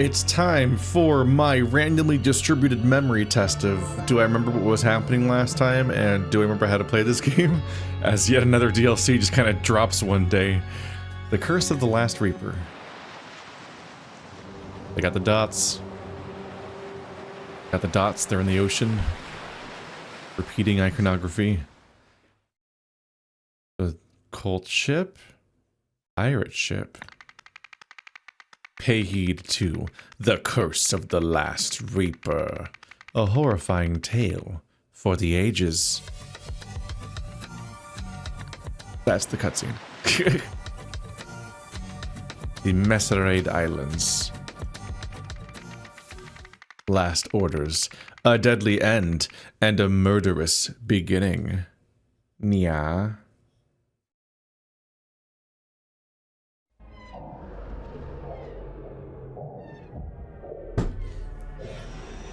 It's time for my randomly distributed memory test of do I remember what was happening last time and do I remember how to play this game? As yet another DLC just kind of drops one day. The Curse of the Last Reaper. They got the dots. Got the dots, they're in the ocean. Repeating iconography. The cult ship. Pirate ship. Pay heed to The Curse of the Last Reaper. A horrifying tale for the ages. That's the cutscene. The Messerade Islands. Last orders. A deadly end and a murderous beginning. Nya.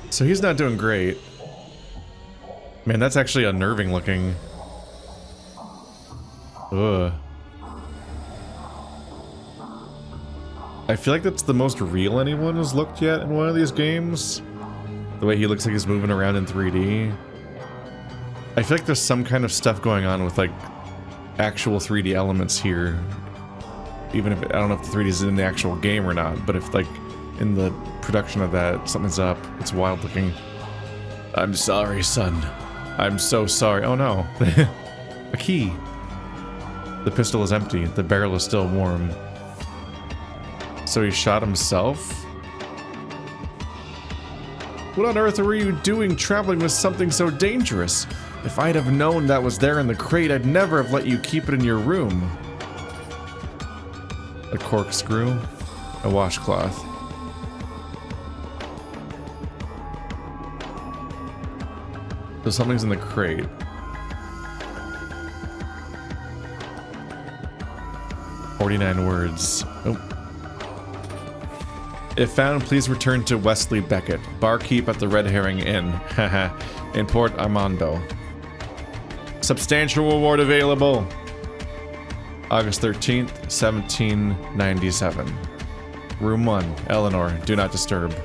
So he's not doing great. Man, that's actually unnerving looking. Ugh. I feel like that's the most real anyone has looked yet in one of these games. The way he looks like he's moving around in 3D. I feel like there's some kind of stuff going on with like actual 3D elements here. Even if, I don't know if the 3D is in the actual game or not, but if like in the production of that, something's up. It's wild looking. I'm sorry, son. I'm so sorry. Oh no. A key. The pistol is empty. The barrel is still warm. So he shot himself? What on earth were you doing traveling with something so dangerous? If I'd have known that was there in the crate, I'd never have let you keep it in your room. A corkscrew. A washcloth. So something's in the crate. "49 words. Oh. If found, please return to Wesley Beckett, barkeep at the Red Herring Inn, haha, in Port Armando. Substantial reward available. August 13th, 1797. Room 1, Eleanor, do not disturb.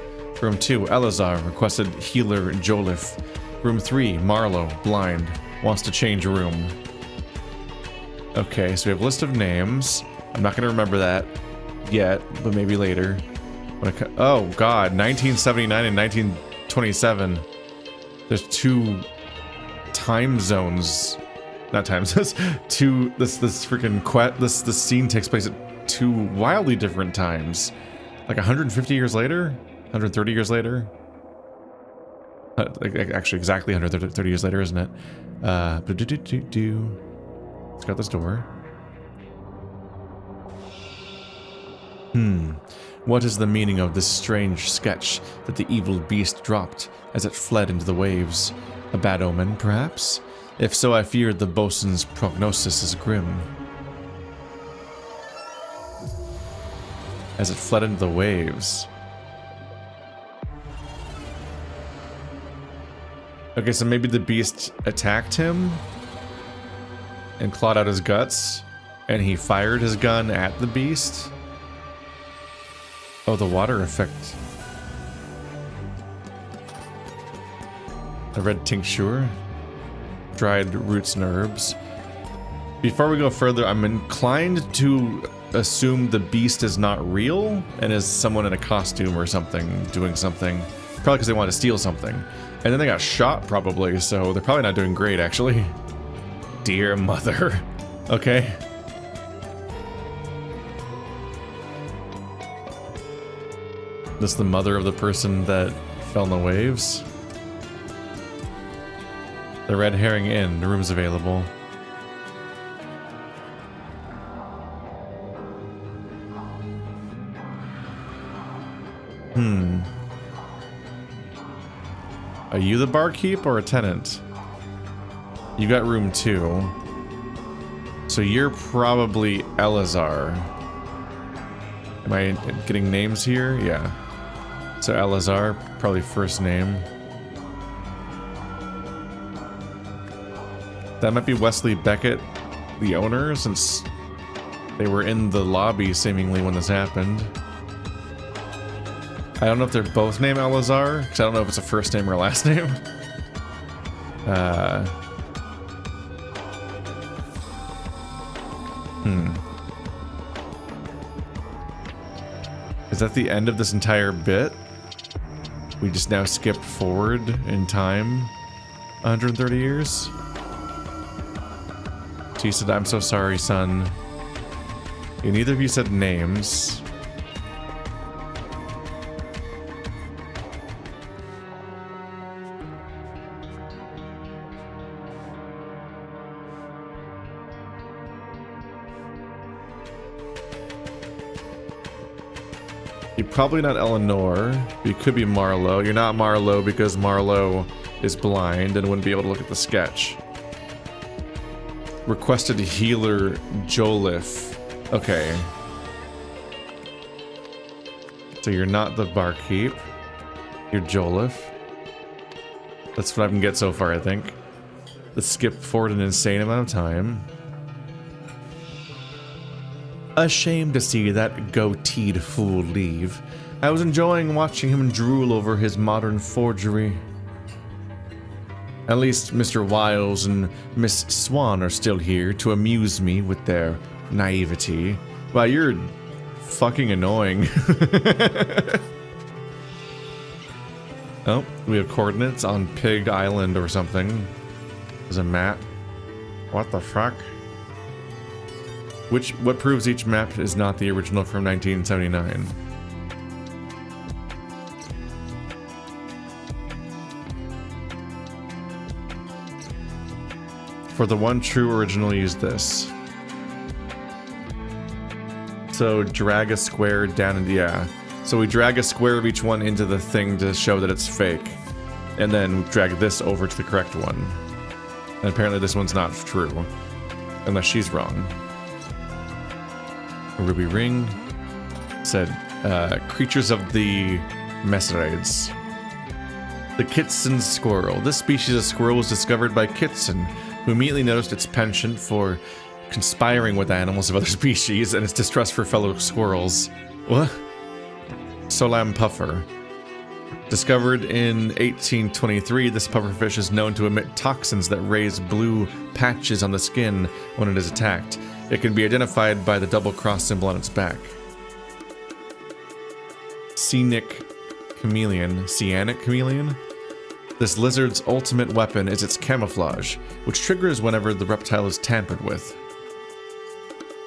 Room 2, Elazar, requested healer Joliffe. Room 3, Marrow, blind, wants to change room. Okay, so we have a list of names. I'm not going to remember that yet, but maybe later. Oh god, 1979 and 1927. There's two time zones. Not time zones. Two, this freaking this scene takes place at two wildly different times. Like 150 years later? 130 years later? Actually, exactly 130 years later, isn't it? Let's go out this door. What is the meaning of this strange sketch that the evil beast dropped as it fled into the waves? A bad omen, perhaps? If so, I fear the bosun's prognosis is grim. As it fled into the waves. Okay, so maybe the beast attacked him and clawed out his guts, and he fired his gun at the beast. Oh, the water effect. A red tincture. Dried roots and herbs. Before we go further, I'm inclined to assume the beast is not real and is someone in a costume or something doing something. Probably because they want to steal something. And then they got shot, probably, so they're probably not doing great, actually. Dear mother. Okay. This is the mother of the person that fell in the waves. The Red Herring Inn. The room's available. Are you the barkeep or a tenant? You got room 2. So you're probably Elazar. Am I getting names here? Yeah. So Elazar, probably first name. That might be Wesley Beckett, the owner, since they were in the lobby seemingly when this happened. I don't know if they're both named Elazar, because I don't know if it's a first name or a last name. Is that the end of this entire bit? We just now skipped forward in time 130 years? She said, I'm so sorry, son. And neither of you said names. You're probably not Eleanor, but you could be Marlow. You're not Marlow because Marlow is blind and wouldn't be able to look at the sketch. Requested healer Joliffe. Okay. So you're not the barkeep. You're Joliffe. That's what I can get so far, I think. Let's skip forward an insane amount of time. Ashamed to see that goateed fool leave. I was enjoying watching him drool over his modern forgery. At least Mr. Wiles and Miss Swan are still here to amuse me with their naivety. Wow, you're fucking annoying. Oh, we have coordinates on Pig Island or something. There's a map. What the fuck? What proves each map is not the original from 1979? For the one true original, use this. So drag a square down and yeah. So we drag a square of each one into the thing to show that it's fake. And then drag this over to the correct one. And apparently this one's not true. Unless she's wrong. Ruby ring said creatures of the Messerides. The Kitson squirrel. This species of squirrel was discovered by Kitson, who immediately noticed its penchant for conspiring with animals of other species and its distrust for fellow squirrels. What? Solam puffer. Discovered in 1823, this pufferfish is known to emit toxins that raise blue patches on the skin when it is attacked. It can be identified by the double cross symbol on its back. Cyanic chameleon. This lizard's ultimate weapon is its camouflage, which triggers whenever the reptile is tampered with.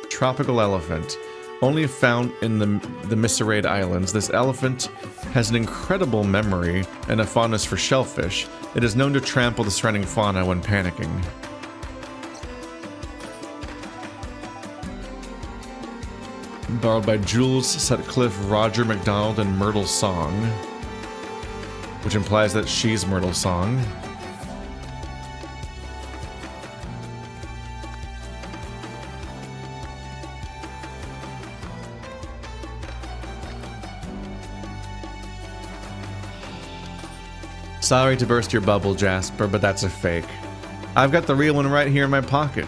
Tropical elephant. Only found in the Misserade Islands, this elephant has an incredible memory and a fondness for shellfish. It is known to trample the surrounding fauna when panicking. Borrowed by Jules Sutcliffe, Roger MacDonald, and Myrtle Song, which implies that she's Myrtle Song. Sorry to burst your bubble, Jasper, but that's a fake. I've got the real one right here in my pocket.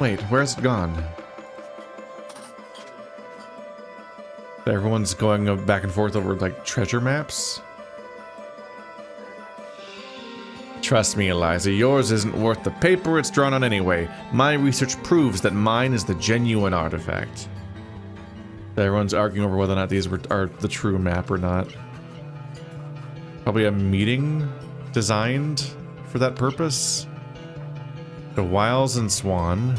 Wait, where's it gone? Everyone's going back and forth over, like, treasure maps? Trust me, Eliza, yours isn't worth the paper it's drawn on anyway. My research proves that mine is the genuine artifact. Everyone's arguing over whether or not these are the true map or not. Probably a meeting designed for that purpose. The Wiles and Swan.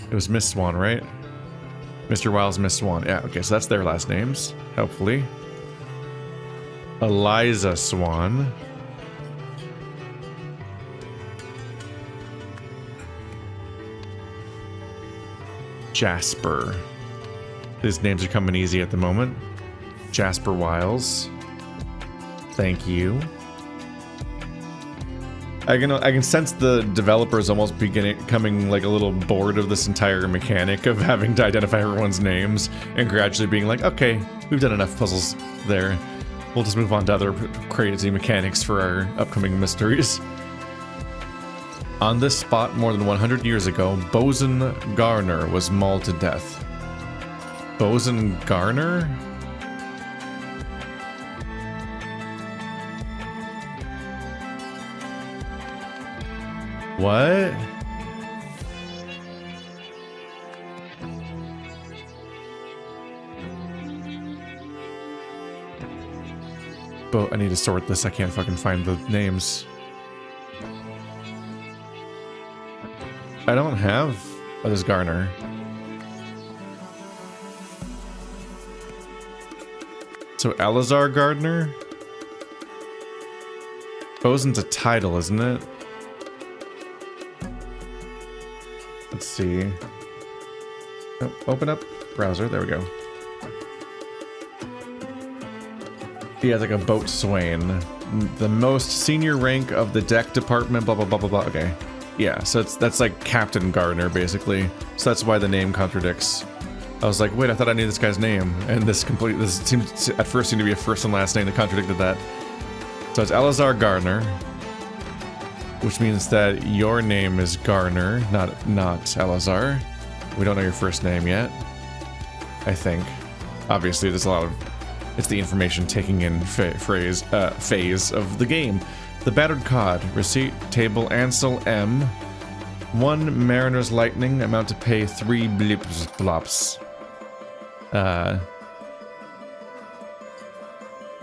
It was Miss Swan, right? Mr. Wiles, Miss Swan. Yeah, okay, so that's their last names, hopefully. Eliza Swan. Jasper. These names are coming easy at the moment. Jasper Wiles. Thank you. I can sense the developers almost becoming like a little bored of this entire mechanic of having to identify everyone's names and gradually being like, okay, we've done enough puzzles there. We'll just move on to other crazy mechanics for our upcoming mysteries. On this spot more than 100 years ago, Bosun Garner was mauled to death. Bosun Garner? What? I need to sort this. I can't fucking find the names. I don't have this Garner. So Elazar Gardner? Bosun's a title, isn't it? Let's see. Oh, open up browser. There we go. He has like a boat swain. The most senior rank of the deck department, blah, blah, blah, blah, blah. Okay. Yeah, so that's like Captain Gardner, basically. So that's why the name contradicts. I was like, wait, I thought I knew this guy's name. And this seemed at first seemed to be a first and last name that contradicted that. So it's Elazar Gardner, which means that your name is Garner, not Elazar. We don't know your first name yet, I think. Obviously, there's a lot of... It's the information taking in phase of the game. The Battered Cod. Receipt table Ansel M. 1 Mariner's Lightning. Amount to pay 3 blips blops.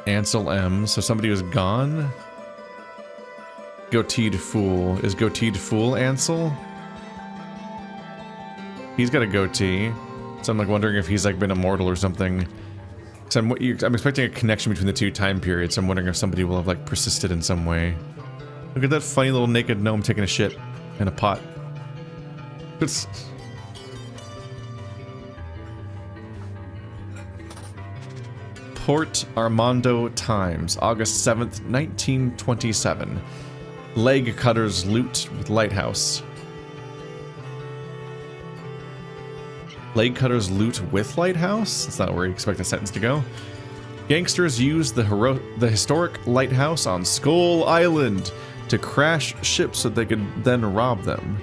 Ansel M. So somebody was gone? Goateed Fool. Is Goateed Fool Ansel? He's got a goatee. So I'm like wondering if he's like been immortal or something. So I'm expecting a connection between the two time periods. So I'm wondering if somebody will have like persisted in some way. Look at that funny little naked gnome taking a shit in a pot. It's... Port Armando Times, August 7th, 1927. Leg cutters loot with lighthouse. Leg cutters loot with lighthouse? That's not where you expect the sentence to go. Gangsters use the historic lighthouse on Skull Island to crash ships so they could then rob them.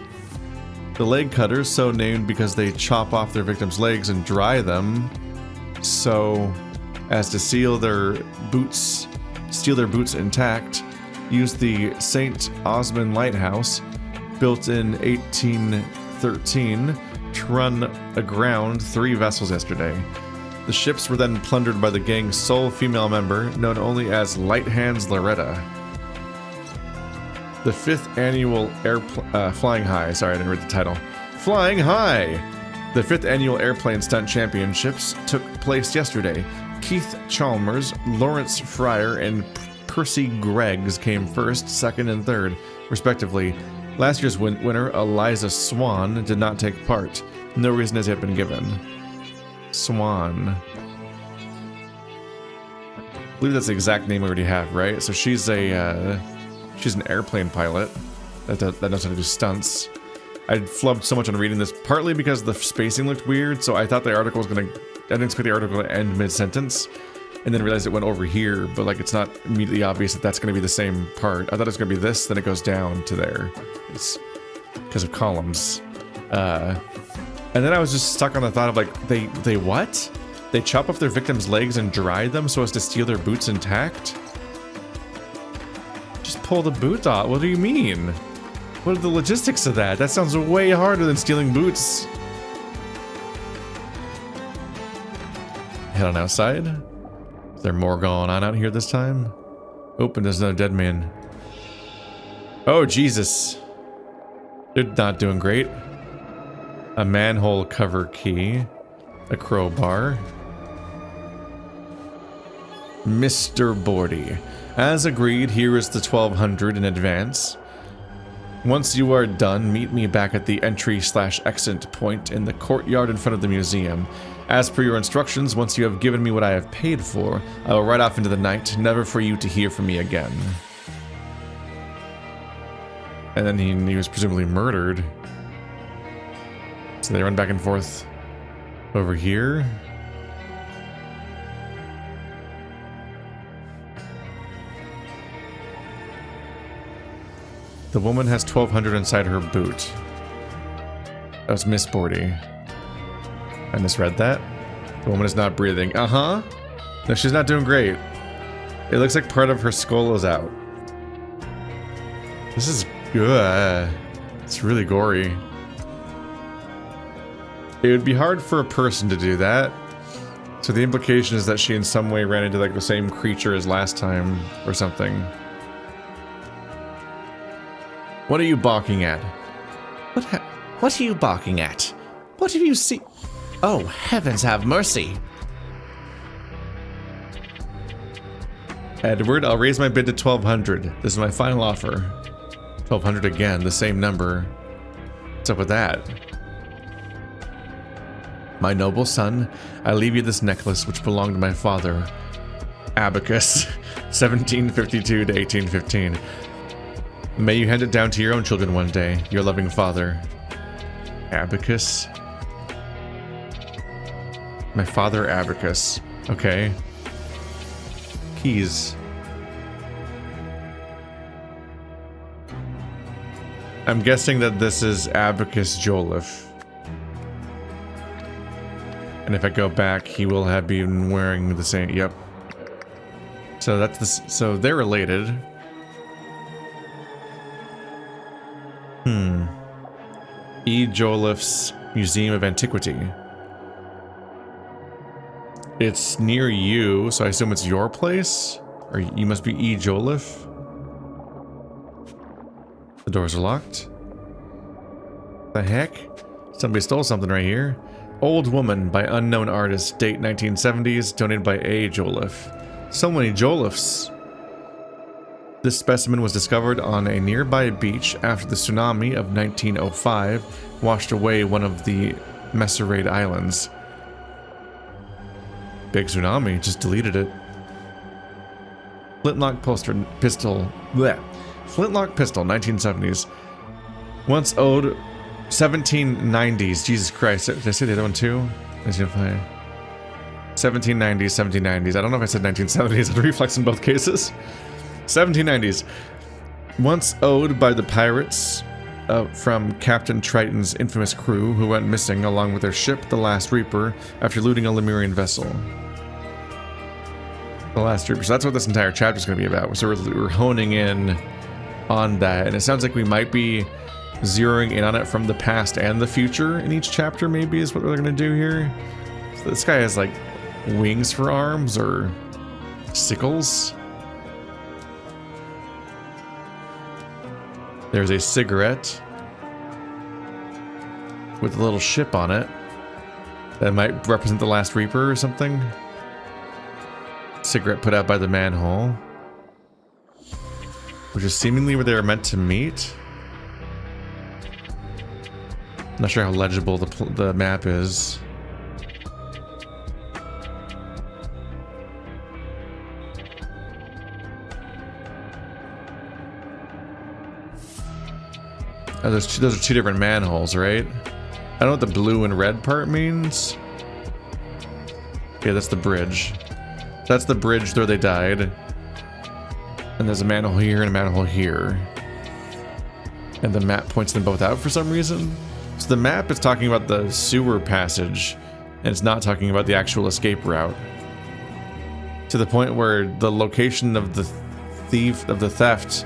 The leg cutters, so named because they chop off their victims' legs and dry them, so as to steal their boots intact, used the St. Osmond Lighthouse, built in 1813, to run aground 3 vessels yesterday. The ships were then plundered by the gang's sole female member, known only as Light Hands Loretta. The 5th annual Flying High. Sorry, I didn't read the title. Flying High! The 5th annual Airplane Stunt Championships took place yesterday. Keith Chalmers, Lawrence Fryer, and Percy Greggs came first, second, and third, respectively. Last year's winner, Eliza Swan, did not take part. No reason has yet been given. Swan. I believe that's the exact name we already have, right? So she's an airplane pilot that knows how to do stunts. I flubbed so much on reading this, partly because the spacing looked weird, so I thought the article was gonna... I didn't expect the article to end mid-sentence, and then realized it went over here, but like it's not immediately obvious that that's gonna be the same part. I thought it was gonna be this, then it goes down to there. It's because of columns. And then I was just stuck on the thought of like, they what? They chop off their victims' legs and dry them so as to steal their boots intact? Just pull the boot off. What do you mean? What are the logistics of that? That sounds way harder than stealing boots. Head on outside. Is there more going on out here this time? Oh, and there's another dead man. Oh, Jesus. They're not doing great. A manhole cover key. A crowbar. Mr. Bordy. As agreed, here is the 1200 in advance. Once you are done, meet me back at the entry/exit point in the courtyard in front of the museum. As per your instructions, once you have given me what I have paid for, I will ride off into the night, never for you to hear from me again. And then he was presumably murdered. So they run back and forth over here. The woman has 1200 inside her boot. That was Miss Bordy. I misread that. The woman is not breathing. Uh-huh. No, she's not doing great. It looks like part of her skull is out. This is good. It's really gory. It would be hard for a person to do that. So the implication is that she in some way ran into like the same creature as last time or something. What are you barking at? What are you barking at? What have you seen? Oh, heavens have mercy. Edward, I'll raise my bid to 1200. This is my final offer. 1200 again, the same number. What's up with that? My noble son, I leave you this necklace which belonged to my father, Abacus, 1752 to 1815. May you hand it down to your own children one day, your loving father. Abacus? My father, Abacus. Okay. Keys. I'm guessing that this is Abacus Joliffe. And if I go back, he will have been wearing the same. Yep. So that's the. So they're related. E. Joliffe's Museum of Antiquity. It's near you, so I assume it's your place? Or you must be E. Joliffe? The doors are locked. The heck? Somebody stole something right here. Old Woman by unknown artist, date 1970s, donated by A. Joliffe. So many Joliffes. This specimen was discovered on a nearby beach after the tsunami of 1905 washed away one of the Messarade Islands. Big tsunami, just deleted it. Flintlock pistol, bleh. Flintlock pistol, 1970s. Once owed 1790s, Jesus Christ, did I say the other one too? 1905. 1790s, 1790s. I don't know if I said 1970s, I'd reflex in both cases. 1790s. Once owed by the pirates from Captain Triton's infamous crew who went missing along with their ship, the Last Reaper, after looting a Lemurian vessel. The Last Reaper. So that's what this entire chapter is going to be about. So we're honing in on that. And it sounds like we might be zeroing in on it from the past and the future in each chapter, maybe, is what they're going to do here. So this guy has, like, wings for arms or sickles. There's a cigarette with a little ship on it that might represent the Last Reaper or something. Cigarette put out by the manhole, which is seemingly where they were meant to meet. I'm not sure how legible the map is. Oh, those are two different manholes, right? I don't know what the blue and red part means. Okay, that's the bridge. That's the bridge where they died. And there's a manhole here and a manhole here. And the map points them both out for some reason. So the map is talking about the sewer passage, and it's not talking about the actual escape route. To the point where the location of the theft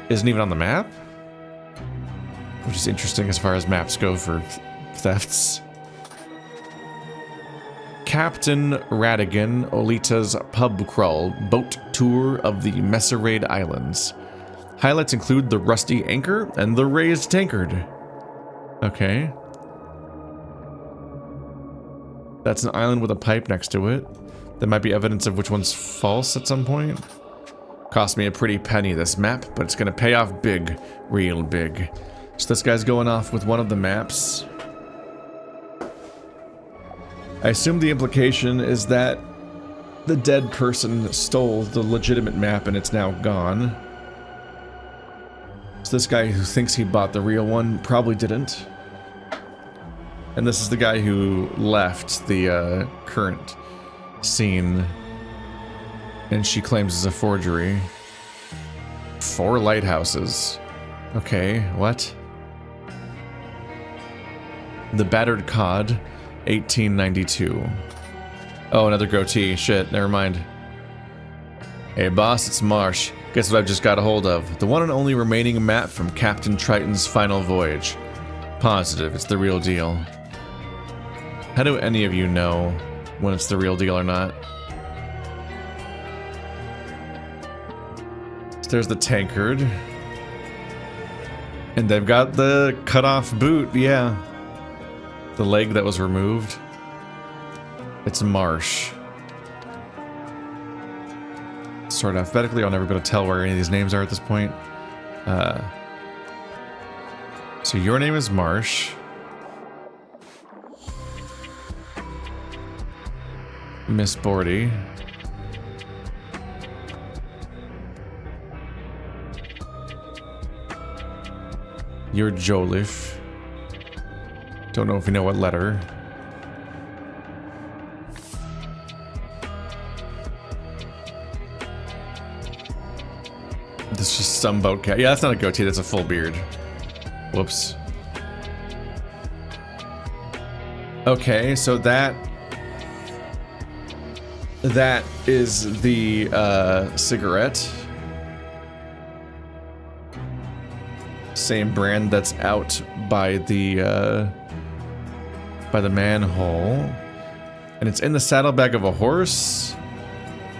isn't even on the map? Which is interesting as far as maps go for thefts. Captain Radigan Olita's pub crawl boat tour of the Messarade Islands. Highlights include the rusty anchor and the raised tankard. Okay. That's an island with a pipe next to it. That might be evidence of which one's false at some point. Cost me a pretty penny, this map, but it's gonna pay off big, real big. So this guy's going off with one of the maps. I assume the implication is that the dead person stole the legitimate map and it's now gone. So this guy who thinks he bought the real one probably didn't. And this is the guy who left the current scene. And she claims it's a forgery. 4 lighthouses. Okay, what? The Battered Cod, 1892. Oh, another goatee. Shit, never mind. Hey boss, it's Marsh. Guess what I've just got a hold of? The one and only remaining map from Captain Triton's final voyage. Positive, it's the real deal. How do any of you know when it's the real deal or not? So there's the tankard. And they've got the cut-off boot, yeah. The leg that was removed. It's Marsh. Sort of alphabetically, I'll never be able to tell where any of these names are at this point. So your name is Marsh. Miss Bordy. You're Joliffe. Don't know if you know what letter. This is just some boat cat. Yeah, that's not a goatee, that's a full beard. Whoops. Okay, so that is the cigarette. Same brand that's out by the manhole. And it's in the saddlebag of a horse,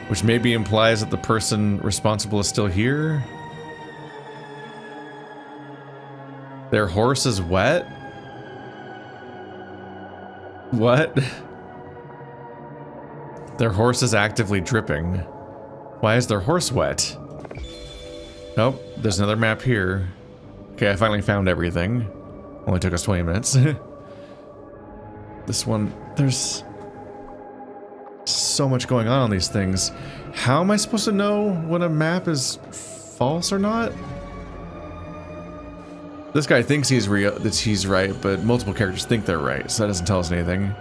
which maybe implies that the person responsible is still here. Their horse is wet? What? Their horse is actively dripping. Why is their horse wet? Nope, there's another map here. Okay, I finally found everything. Only took us 20 minutes. This one, there's so much going on these things. How am I supposed to know when a map is false or not? This guy thinks he's real, that he's right, but multiple characters think they're right, so that doesn't tell us anything.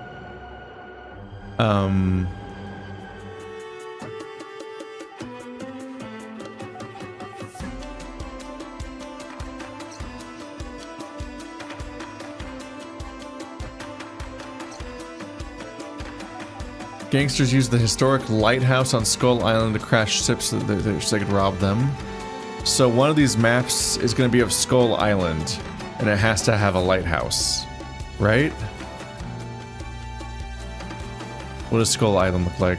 Gangsters use the historic lighthouse on Skull Island to crash ships so they could rob them. So one of these maps is going to be of Skull Island, and it has to have a lighthouse, right? What does Skull Island look like?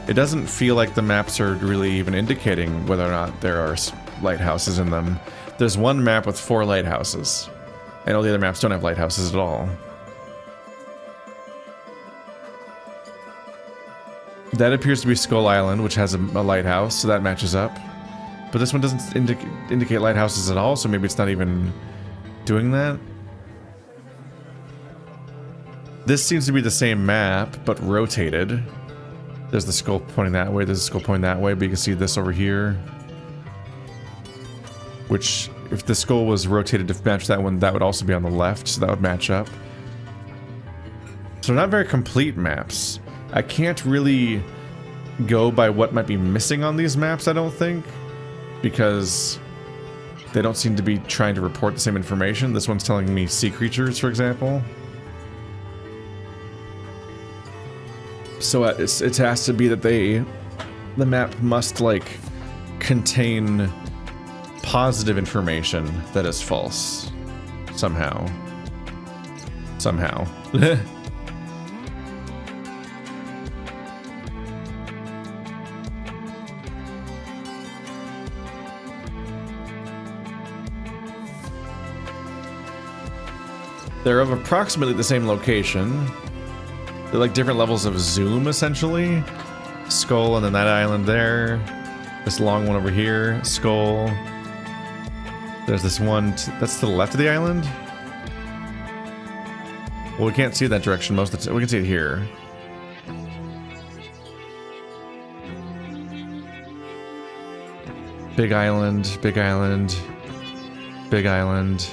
It doesn't feel like the maps are really even indicating whether or not there are lighthouses in them. There's one map with 4 lighthouses, and all the other maps don't have lighthouses at all. That appears to be Skull Island, which has a lighthouse, so that matches up. But this one doesn't indicate lighthouses at all, so maybe it's not even doing that. This seems to be the same map, but rotated. There's the skull pointing that way, there's the skull pointing that way, but you can see this over here. Which, if the skull was rotated to match that one, that would also be on the left, so that would match up. So not very complete maps. I can't really go by what might be missing on these maps, I don't think. Because they don't seem to be trying to report the same information. This one's telling me sea creatures, for example. So it has to be that the map must, like, contain positive information that is false. Somehow. Somehow. They're of approximately the same location. They're like different levels of zoom, essentially. Skull, and then that island there. This long one over here. Skull. There's this one, that's to the left of the island? Well, we can't see that direction most of the time. We can see it here. Big island, big island, big island.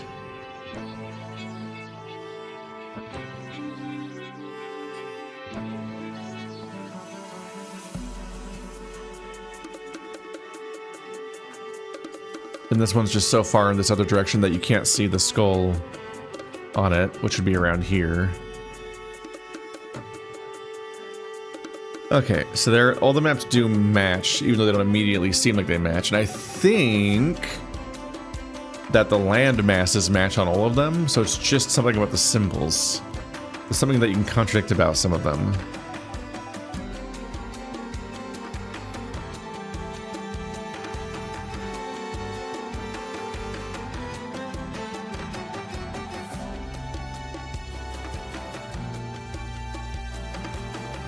And this one's just so far in this other direction that you can't see the skull on it, which would be around here. Okay, so all the maps do match, even though they don't immediately seem like they match. And I think that the land masses match on all of them, so it's just something about the symbols. There's something that you can contradict about some of them.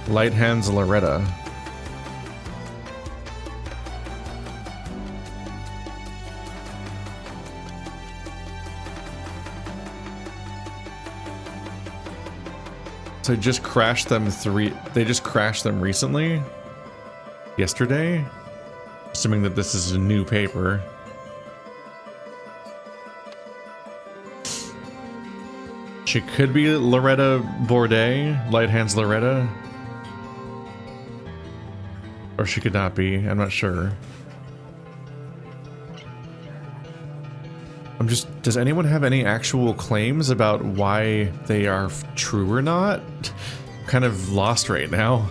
Light Hands Loretta. So just crashed them they just crashed them recently? Yesterday? Assuming that this is a new paper. She could be Loretta Bourdet, Light Hands Loretta. Or she could not be, I'm not sure. Does anyone have any actual claims about why they are true or not? I'm kind of lost right now,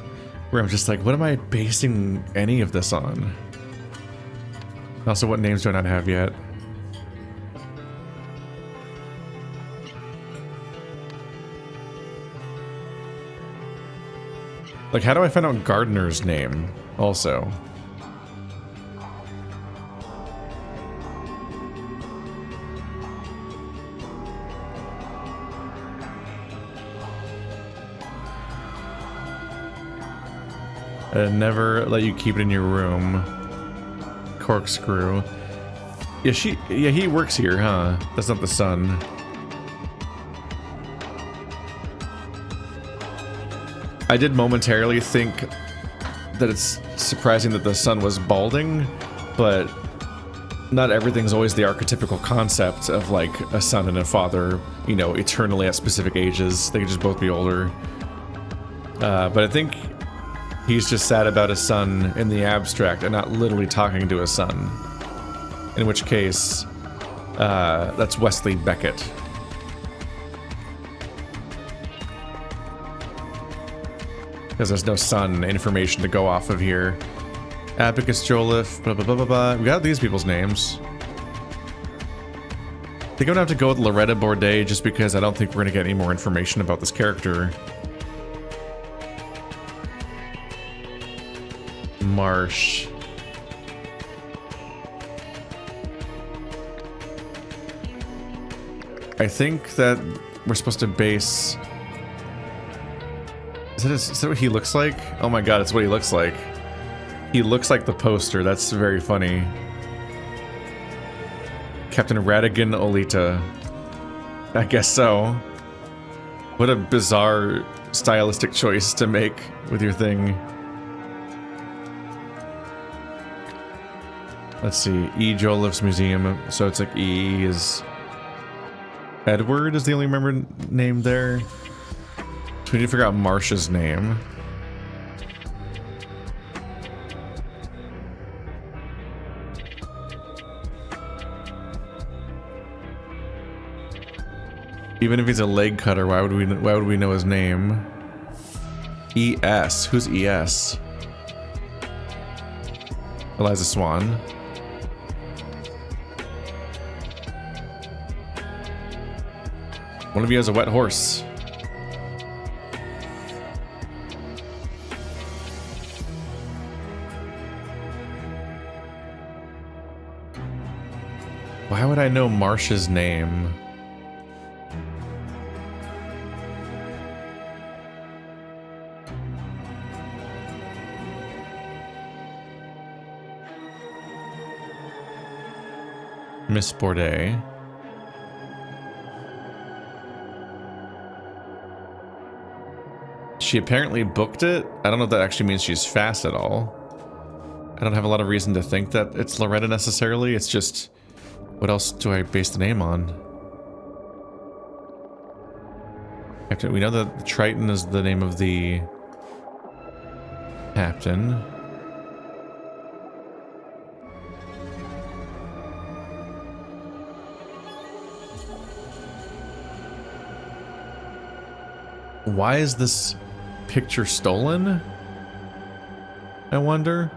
where I'm just like, what am I basing any of this on? Also, what names do I not have yet? Like, how do I find out Gardner's name, also? Never let you keep it in your room. Corkscrew. Yeah, he works here, huh? That's not the sun. I did momentarily think that it's surprising that the sun was balding, but not everything's always the archetypical concept of like a son and a father, you know, eternally at specific ages. They could just both be older. But I think he's just sad about his son in the abstract and not literally talking to his son. In which case, that's Wesley Beckett. Because there's no sun information to go off of here. Abacus Joliffe, blah blah blah blah blah. We got these people's names. I think I'm gonna have to go with Loretta Bourdet just because I don't think we're gonna get any more information about this character. Marsh. I think that we're supposed to base... Is that what he looks like? Oh my god, it's what he looks like. He looks like the poster. That's very funny. Captain Radigan Olita. I guess so. What a bizarre stylistic choice to make with your thing. Let's see. E. Joliffe's Museum. So it's like E is... Edward is the only member named there. So we need to figure out Marsh's name. Even if he's a leg cutter, why would we know his name? E.S. Who's E.S.? Eliza Swan. One of you has a wet horse. Why would I know Marsh's name? Miss Bourdet. She apparently booked it. I don't know if that actually means she's fast at all. I don't have a lot of reason to think that it's Loretta necessarily. It's just... What else do I base the name on? We know that Triton is the name of the captain. Why is this picture stolen? I wonder.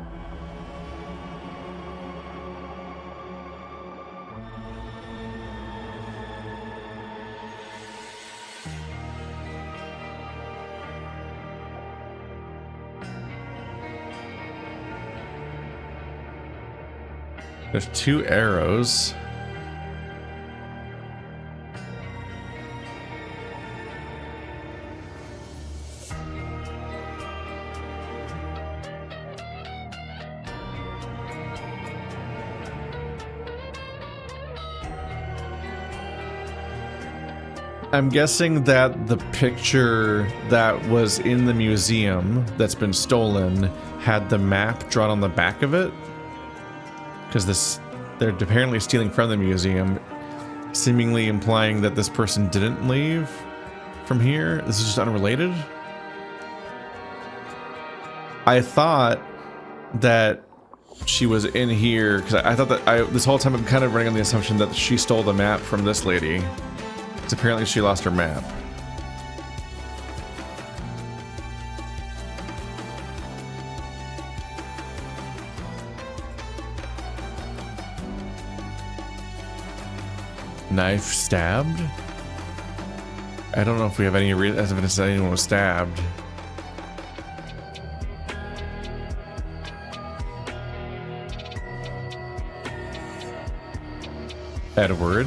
There's 2 arrows. I'm guessing that the picture that was in the museum that's been stolen had the map drawn on the back of it. Because they're apparently stealing from the museum, seemingly implying that this person didn't leave from here. This is just unrelated. I thought that she was in here because I thought that this whole time I'm kind of running on the assumption that she stole the map from this lady. Because apparently she lost her map. Knife stabbed? I don't know if we have any evidence that anyone was stabbed. Edward.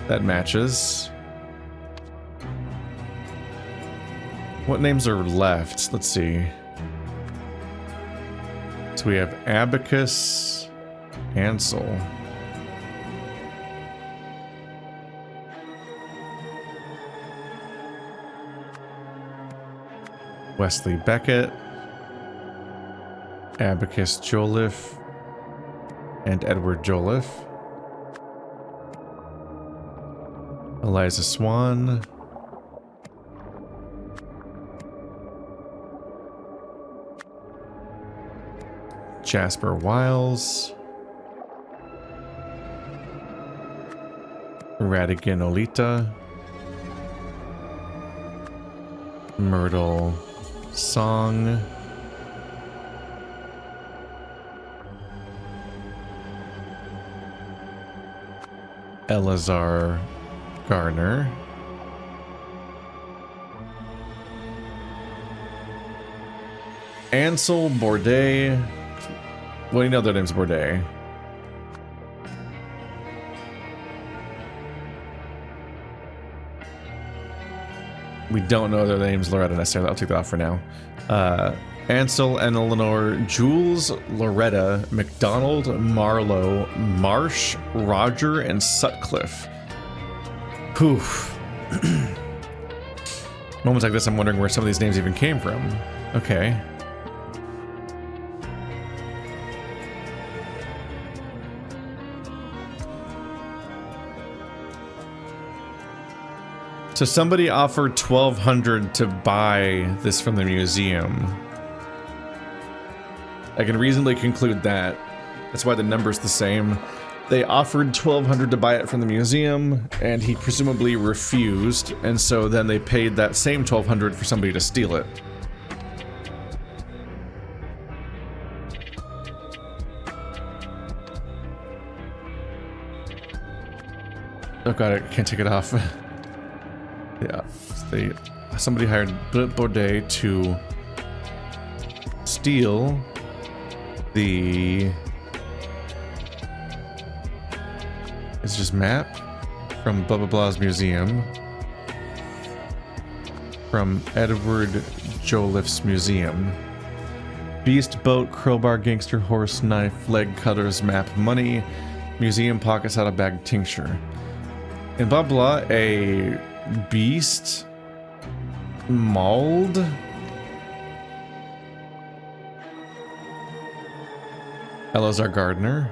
That matches. What names are left? Let's see. So we have Abacus, Ansel. Wesley Beckett, Abacus Jolliffe, and Edward Jolliffe. Eliza Swan. Jasper Wiles. Radigan Olita. Myrtle Song. Elazar Garner. Ansel Bourdet. Well, you know their name's Bourdet. We don't know their names Loretta necessarily. I'll take that off for now. Ansel and Eleanor, Jules, Loretta, McDonald, Marlowe, Marsh, Roger, and Sutcliffe. Poof. Moments like this, I'm wondering where some of these names even came from. Okay. So somebody offered $1,200 to buy this from the museum. I can reasonably conclude that. That's why the number's the same. They offered $1,200 to buy it from the museum, and he presumably refused, and so then they paid that same $1,200 for somebody to steal it. Oh god, I can't take it off. Yeah, somebody hired Bourdet to steal the... It's just map from blah blah blah's museum. From Edward Jolliffe's museum. Beast, boat, crowbar, gangster, horse, knife, leg cutters, map, money, museum pockets out of bag, tincture. In blah blah, a beast mauled Elazar Gardner.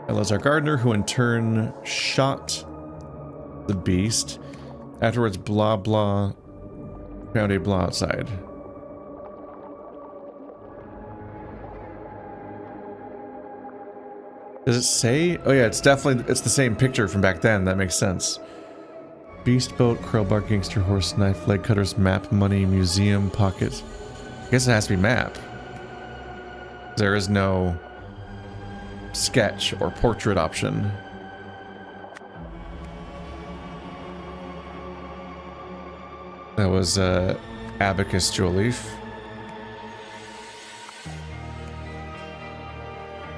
Elazar Gardner, who in turn shot the beast. Afterwards, blah blah found a broadside. Does it say? Oh yeah, it's definitely, it's the same picture from back then. That makes sense. Beast boat, crowbar, gangster horse, knife, leg cutters, map, money, museum, pocket. I guess it has to be map. There is no sketch or portrait option. That was abacus jewel leaf.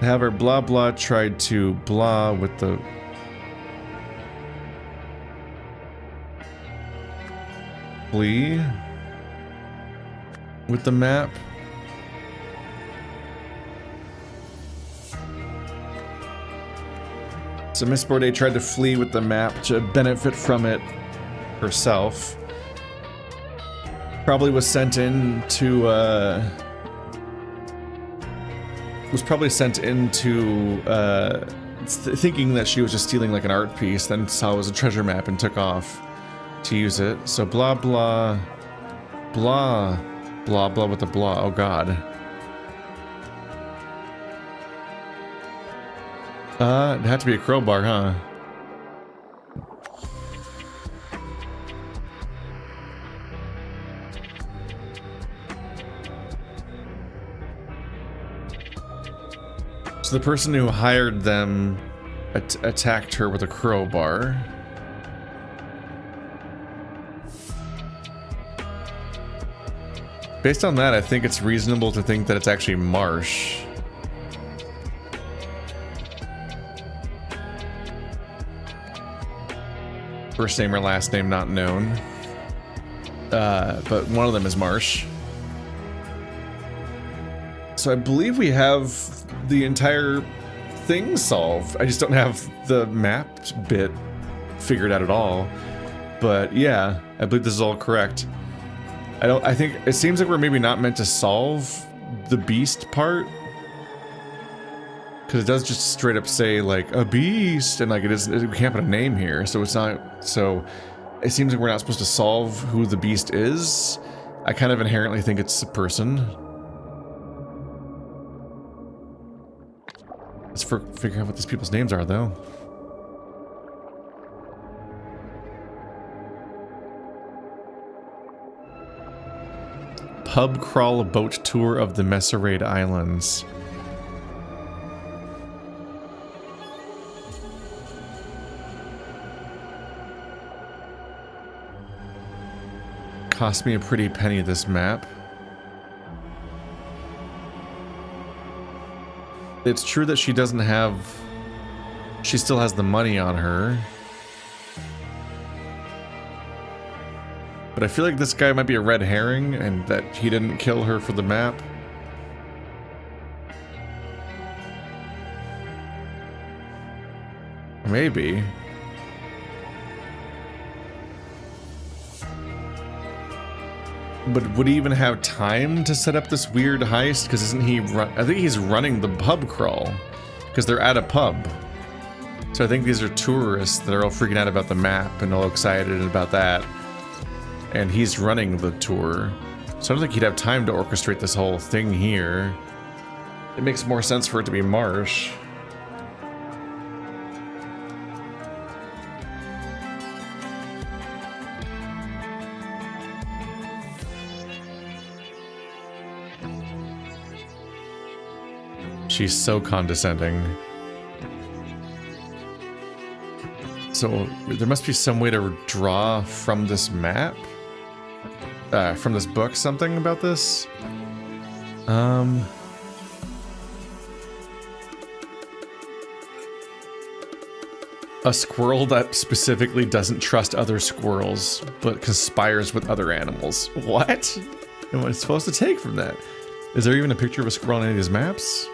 However, blah blah tried to blah with the flee with the map. So Miss Bourdais tried to flee with the map to benefit from it herself. Probably was sent in to thinking that she was just stealing like an art piece, then saw it was a treasure map and took off to use it. So blah blah blah blah blah with the blah. Oh god. It had to be a crowbar, huh? So the person who hired them attacked her with a crowbar. Based on that, I think it's reasonable to think that it's actually Marsh. First name or last name not known. But one of them is Marsh. So I believe we have the entire thing solved. I just don't have the map bit figured out at all. But yeah, I believe this is all correct. I think it seems like we're maybe not meant to solve the beast part. Because it does just straight up say like a beast, and like we can't put a name here, so it's not. So it seems like we're not supposed to solve who the beast is. I kind of inherently think it's a person. Let's figure out what these people's names are, though. Pub crawl boat tour of the Messerade Islands. Cost me a pretty penny, this map. It's true that she doesn't have... She still has the money on her. But I feel like this guy might be a red herring and that he didn't kill her for the map. Maybe. But would he even have time to set up this weird heist? Because isn't he I think he's running the pub crawl. Because they're at a pub. So I think these are tourists that are all freaking out about the map and all excited about that. And he's running the tour. So I don't think he'd have time to orchestrate this whole thing here. It makes more sense for it to be Marsh. She's so condescending. So there must be some way to draw from this map? From this book something about this? A squirrel that specifically doesn't trust other squirrels, but conspires with other animals. What? And what it's supposed to take from that? Is there even a picture of a squirrel on any of these maps?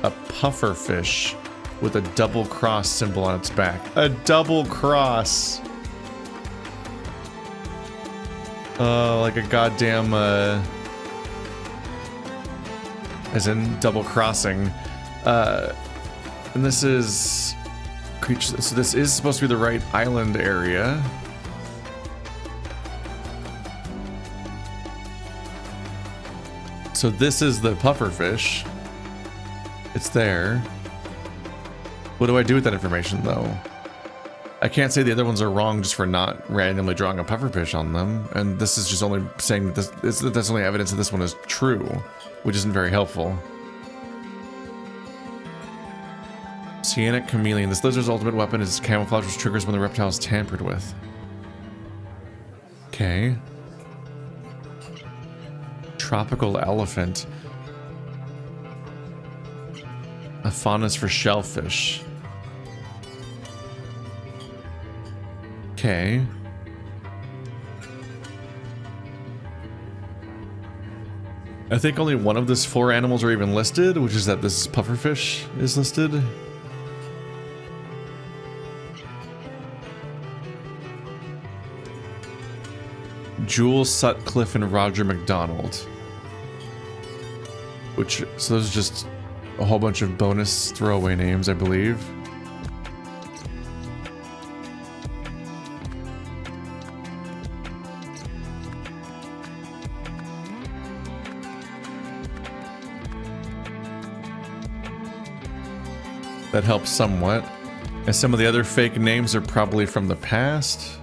A puffer fish with a double cross symbol on its back. A double cross! Oh, like a goddamn, as in double crossing. And this is... creature. So this is supposed to be the right island area. So this is the pufferfish. It's there. What do I do with that information, though? I can't say the other ones are wrong just for not randomly drawing a pufferfish on them, and this is just only saying that that's only evidence that this one is true, which isn't very helpful. Cyanic chameleon. This lizard's ultimate weapon is camouflage, which triggers when the reptile is tampered with. Okay. Tropical elephant. A faunus for shellfish. Okay. I think only one of these 4 animals are even listed, which is that this pufferfish is listed. Jules Sutcliffe and Roger McDonald. Which, so those are just a whole bunch of bonus throwaway names, I believe. That helps somewhat. And some of the other fake names are probably from the past.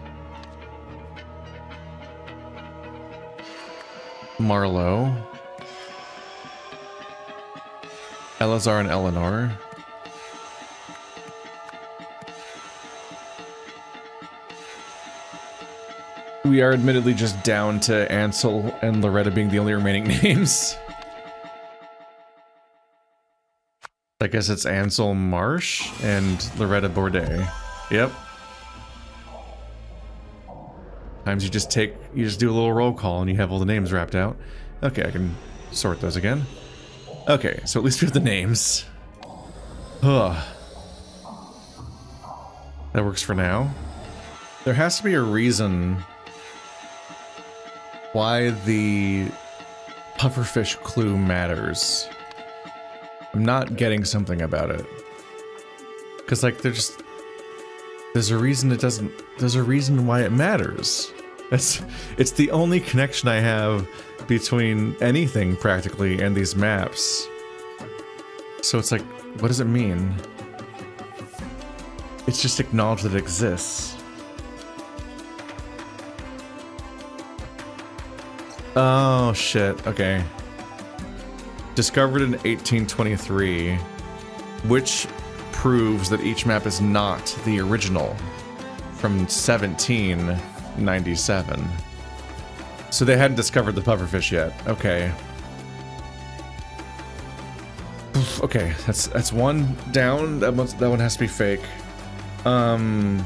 Marlow. Elazar and Eleanor. We are admittedly just down to Ansel and Loretta being the only remaining names. I guess it's Ansel Marsh and Loretta Bourdet. Yep. Times you just do a little roll call and you have all the names wrapped out. Okay, I can sort those again. Okay, so at least we have the names. Ugh. That works for now. There has to be a reason why the pufferfish clue matters. I'm not getting something about it. Because, like, there's a reason it doesn't... There's a reason why it matters. It's the only connection I have between anything, practically, and these maps. So it's like, what does it mean? It's just acknowledged that it exists. Oh, shit. Okay. Discovered in 1823, which proves that each map is not the original from 1797. So they hadn't discovered the pufferfish yet. Okay. Okay, that's one down. That one has to be fake. That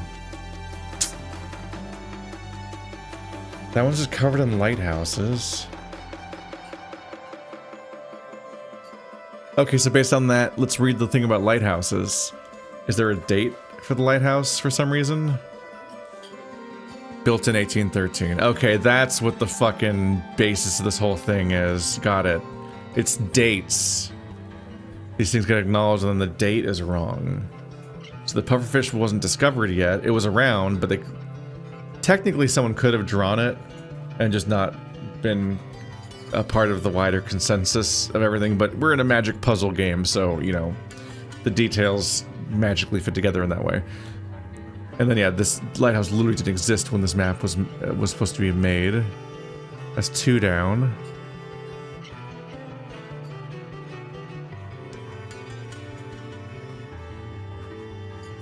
one's just covered in lighthouses. Okay, so based on that, let's read the thing about lighthouses. Is there a date for the lighthouse for some reason? Built in 1813. Okay, that's what the fucking basis of this whole thing is. Got it. It's dates. These things get acknowledged and then the date is wrong. So the pufferfish wasn't discovered yet. It was around, but technically someone could have drawn it and just not been a part of the wider consensus of everything, but we're in a magic puzzle game, so, you know, the details magically fit together in that way. And then, yeah, this lighthouse literally didn't exist when this map was supposed to be made. That's 2 down.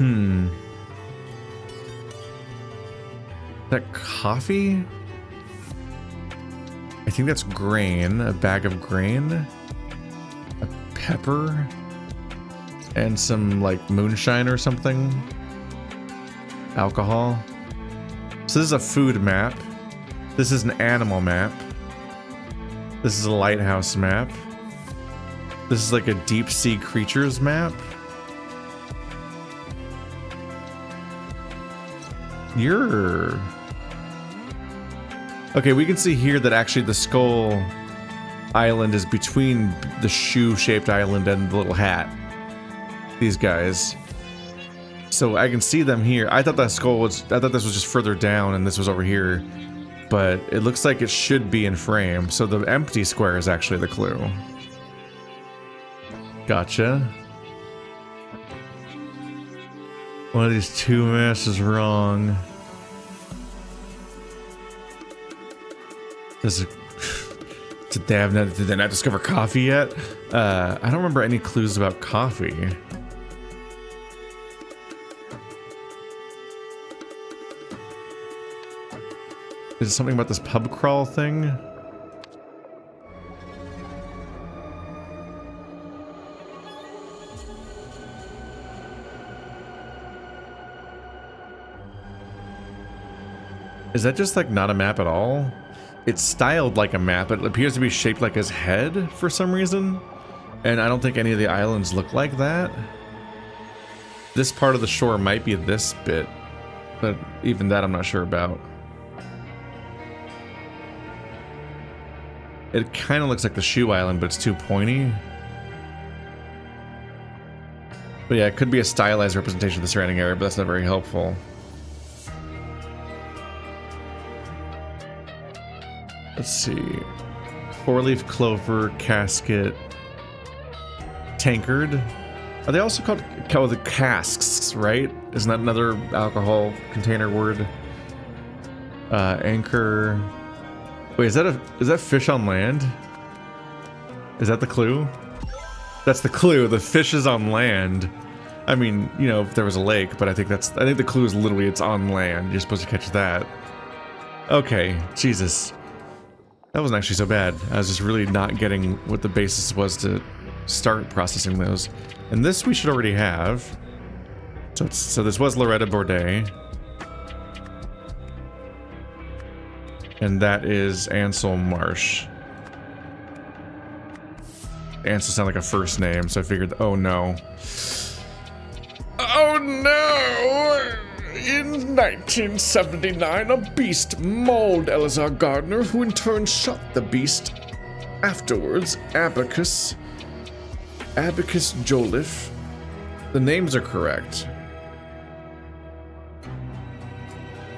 Is that coffee? I think that's grain, a bag of grain, a pepper, and some, like, moonshine or something. Alcohol. So this is a food map. This is an animal map. This is a lighthouse map. This is like a deep sea creatures map. Okay, we can see here that actually the skull island is between the shoe-shaped island and the little hat. These guys. So I can see them here. I thought this was just further down and this was over here. but it looks like it should be in frame, so the empty square is actually the clue. Gotcha. One of these two maps is wrong. Did they not discover coffee yet? I don't remember any clues about coffee. Is it something about this pub crawl thing? Is that just like not a map at all? It's styled like a map, but it appears to be shaped like his head for some reason. And I don't think any of the islands look like that. This part of the shore might be this bit, but even that I'm not sure about. It kind of looks like the shoe island, but it's too pointy. But yeah, it could be a stylized representation of the surrounding area, but that's not very helpful. Let's see. Four-leaf clover, casket, tankard. Are they also called the casks, right? Isn't that another alcohol container word? Anchor. Wait, is that fish on land? Is that the clue? That's the clue. The fish is on land. I mean, you know, if there was a lake, but I think the clue is literally it's on land. You're supposed to catch that. Okay, Jesus. That wasn't actually so bad. I was just really not getting what the basis was to start processing those. And this we should already have. So this was Loretta Bourdet. And that is Ansel Marsh. Ansel sounded like a first name, so I figured, oh no. Oh no! In 1979, a beast mauled Eleazar Gardner, who in turn shot the beast. Afterwards, Abacus Jolliffe. The names are correct.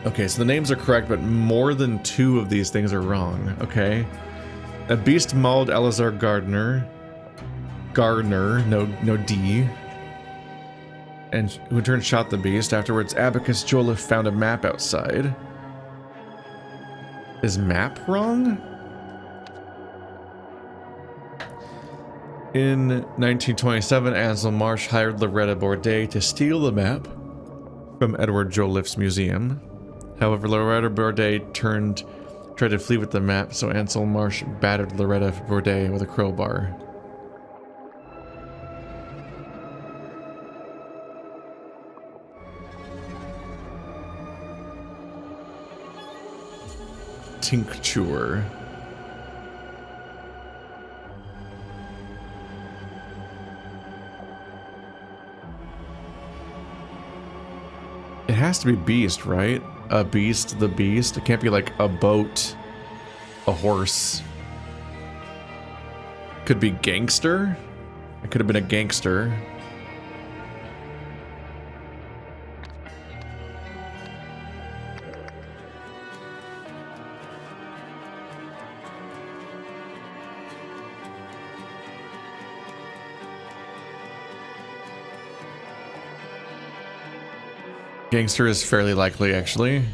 Okay, so the names are correct, but more than two of these things are wrong, okay? A beast mauled Eleazar Gardner, no D. And who in turn shot the beast. Afterwards, Abacus Jolliffe found a map outside. Is map wrong? In 1927, Ansel Marsh hired Loretta Bourdet to steal the map from Edward Jolliffe's museum. However, Loretta Bourdet tried to flee with the map, so Ansel Marsh battered Loretta Bourdet with a crowbar. Tincture. It has to be beast, right? A beast, the beast. It can't be like a boat, a horse. Could be gangster. It could have been a gangster. Gangster is fairly likely, actually,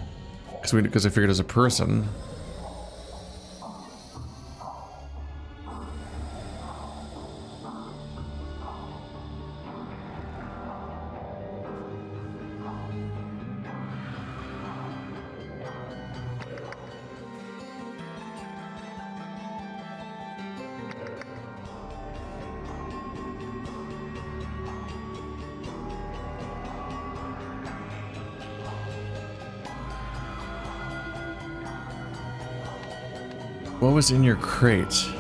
because I figured it was a person. What was in your crate?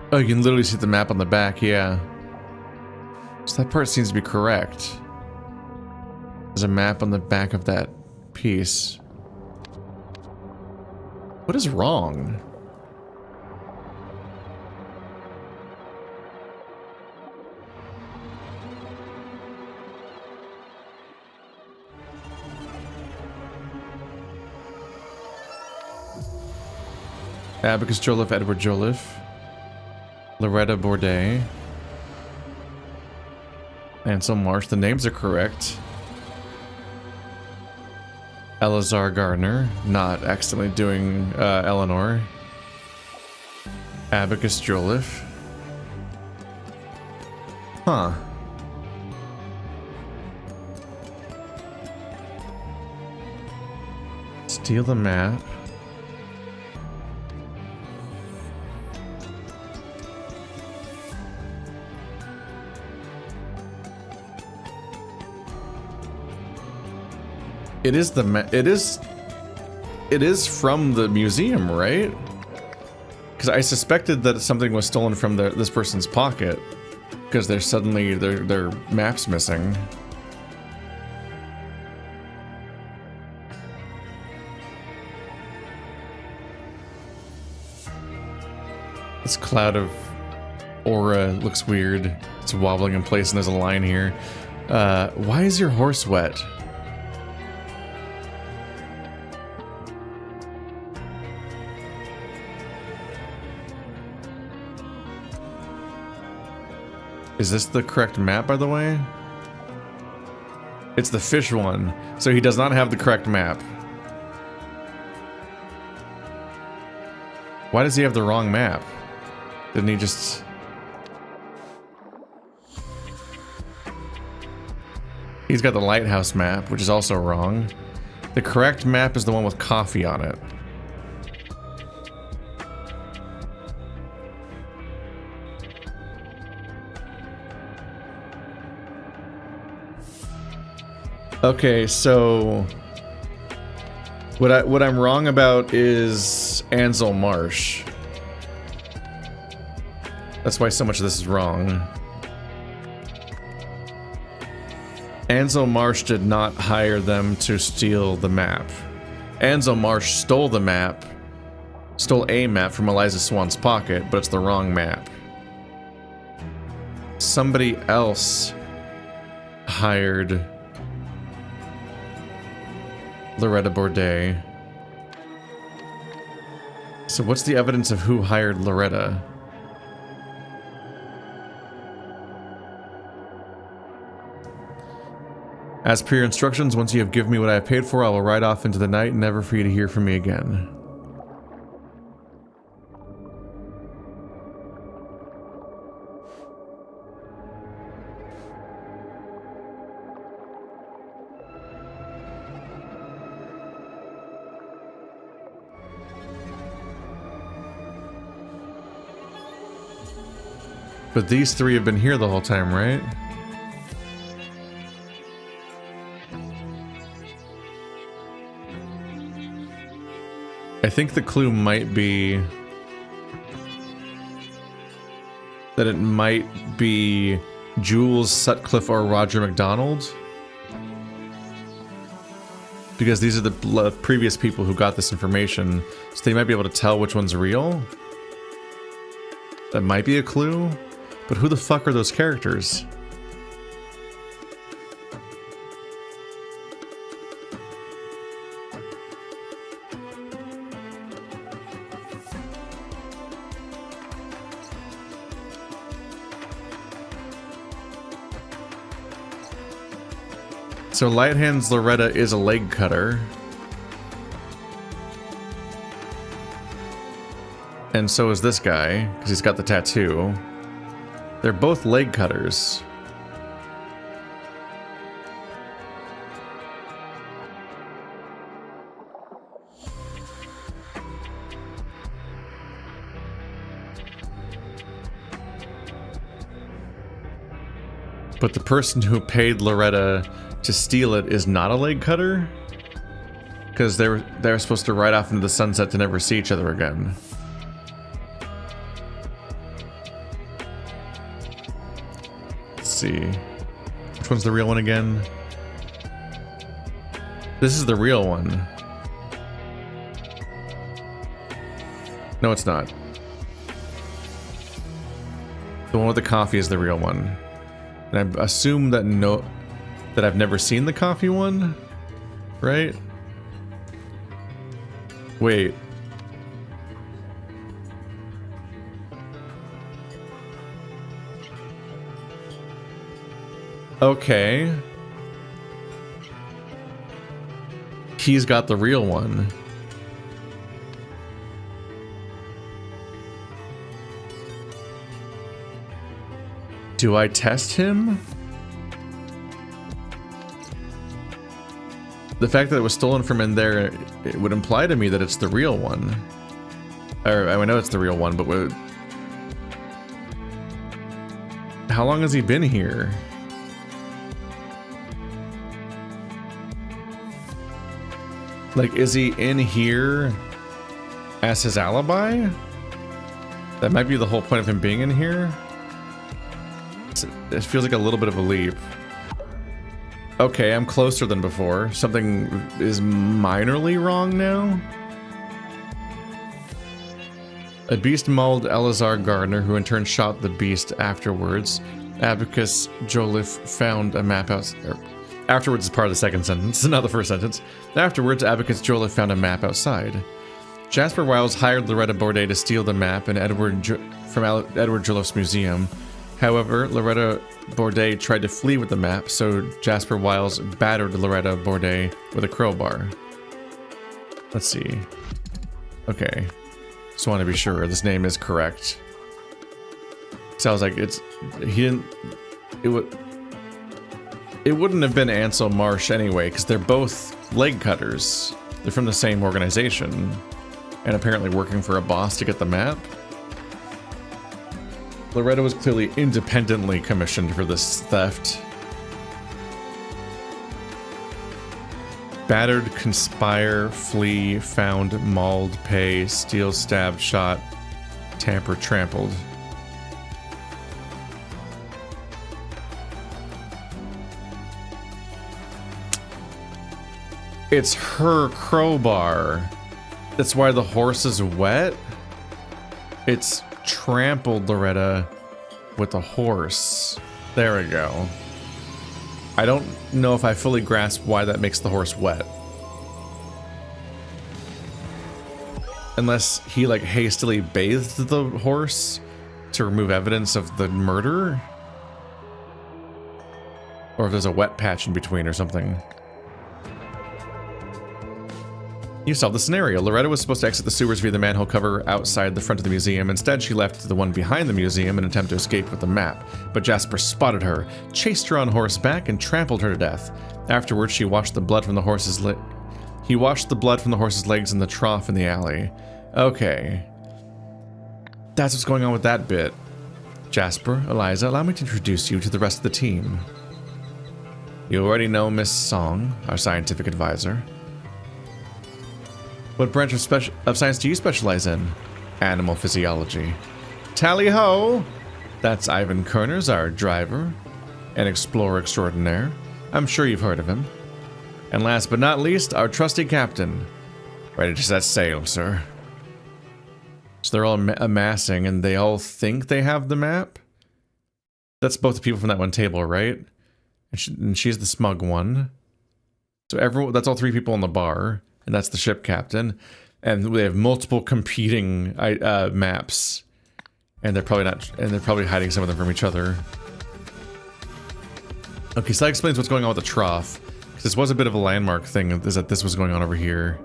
Oh, you can literally see the map on the back, yeah. So that part seems to be correct. There's a map on the back of that piece. What is wrong? Abacus Joliffe, Edward Joliffe, Loretta Bourdet, Ansel Marsh. The names are correct. Eleazar Gardner, not accidentally doing Eleanor. Abacus Joliffe. Huh. Steal the map. It is from the museum, right? Because I suspected that something was stolen from this person's pocket, because there's suddenly their map's missing. This cloud of aura looks weird. It's wobbling in place, and there's a line here. Why is your horse wet? Is this the correct map, by the way? It's the fish one, so he does not have the correct map. Why does he have the wrong map? Didn't he just... He's got the lighthouse map, which is also wrong. The correct map is the one with coffee on it. Okay, so what I'm wrong about is Ansel Marsh. That's why so much of this is wrong. Ansel Marsh did not hire them to steal the map. Ansel Marsh stole the map, stole a map from Eliza Swan's pocket, but it's the wrong map. Somebody else hired Loretta Bourdet. So what's the evidence of who hired Loretta? As per your instructions, once you have given me what I have paid for, I will ride off into the night, never for you to hear from me again. But these three have been here the whole time, right? I think the clue might be that it might be Jules Sutcliffe or Roger McDonald, because these are the previous people who got this information, so they might be able to tell which one's real. That might be a clue. But who the fuck are those characters? So Light Hands Loretta is a leg cutter. And so is this guy, because he's got the tattoo. They're both leg cutters. But the person who paid Loretta to steal it is not a leg cutter? Because they're supposed to ride off into the sunset to never see each other again. see. Which one's the real one again? This is the real one. No, it's not. The one with the coffee is the real one. And I assume that that I've never seen the coffee one, right? Wait. Okay. He's got the real one. Do I test him? The fact that it was stolen from in there, it would imply to me that it's the real one. Or, I know it's the real one, but how long has he been here? Like, is he in here as his alibi? That might be the whole point of him being in here. It feels like a little bit of a leap. Okay, I'm closer than before. Something is minorly wrong now. A beast mauled Elazar Gardner, who in turn shot the beast afterwards. Abacus Joliffe found a map out. Afterwards is part of the second sentence, not the first sentence. Afterwards, Abacus Joliffe found a map outside. Jasper Wiles hired Loretta Bourdet to steal the map from Edward Joliffe's museum. However, Loretta Bourdet tried to flee with the map, so Jasper Wiles battered Loretta Bourdet with a crowbar. Let's see. Okay. Just want to be sure this name is correct. Sounds like it wouldn't have been Ansel Marsh anyway, because they're both leg cutters. They're from the same organization, and apparently working for a boss to get the map. Loretta was clearly independently commissioned for this theft. Battered, conspire, flee, found, mauled, pay, steal, stabbed, shot, tamper, trampled. It's her crowbar. That's why the horse is wet. It's trampled Loretta with a horse. There we go. I don't know if I fully grasp why that makes the horse wet. Unless he like hastily bathed the horse to remove evidence of the murder. Or if there's a wet patch in between or something. You solved the scenario. Loretta was supposed to exit the sewers via the manhole cover outside the front of the museum. Instead, she left to the one behind the museum in an attempt to escape with the map. But Jasper spotted her, chased her on horseback, and trampled her to death. Afterwards, he washed the blood from the horse's legs in the trough in the alley. Okay. That's what's going on with that bit. Jasper, Eliza, allow me to introduce you to the rest of the team. You already know Miss Song, our scientific advisor. What branch of science do you specialize in? Animal physiology. Tally-ho! That's Ivan Kerners, our driver. An explorer extraordinaire. I'm sure you've heard of him. And last but not least, our trusty captain. Ready to set sail, sir. So they're all amassing, and they all think they have the map? That's both the people from that one table, right? And she's the smug one. So that's all three people in the bar. And that's the ship captain, and they have multiple competing maps, and they're probably hiding some of them from each other. Okay, so that explains what's going on with the trough, because this was a bit of a landmark thing. Is that this was going on over here?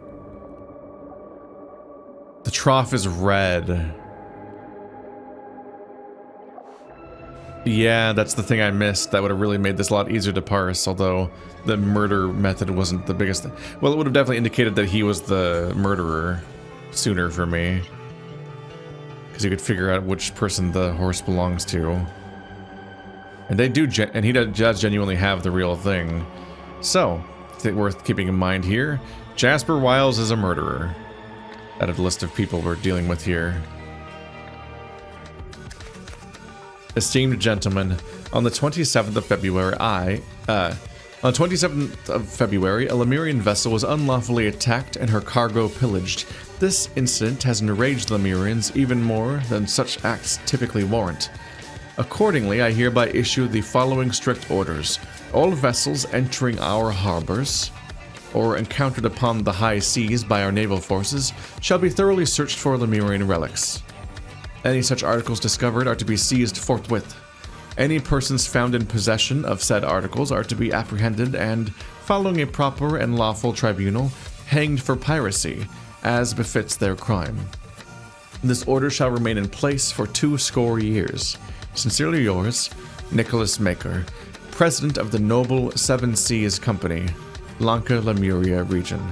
The trough is red. Yeah, that's the thing I missed. That would have really made this a lot easier to parse, although the murder method wasn't the biggest thing. Well, it would have definitely indicated that he was the murderer sooner for me. Because you could figure out which person the horse belongs to. And they do, and he does genuinely have the real thing. So, worth keeping in mind here, Jasper Wiles is a murderer. Out of the list of people we're dealing with here. Esteemed gentlemen, on the 27th of February, on the 27th of February, a Lemurian vessel was unlawfully attacked and her cargo pillaged. This incident has enraged the Lemurians even more than such acts typically warrant. Accordingly, I hereby issue the following strict orders. All vessels entering our harbors or encountered upon the high seas by our naval forces shall be thoroughly searched for Lemurian relics. Any such articles discovered are to be seized forthwith. Any persons found in possession of said articles are to be apprehended and, following a proper and lawful tribunal, hanged for piracy, as befits their crime. This order shall remain in place for 20 years. Sincerely yours, Nicholas Maker, President of the Noble Seven Seas Company, Lanka Lemuria Region.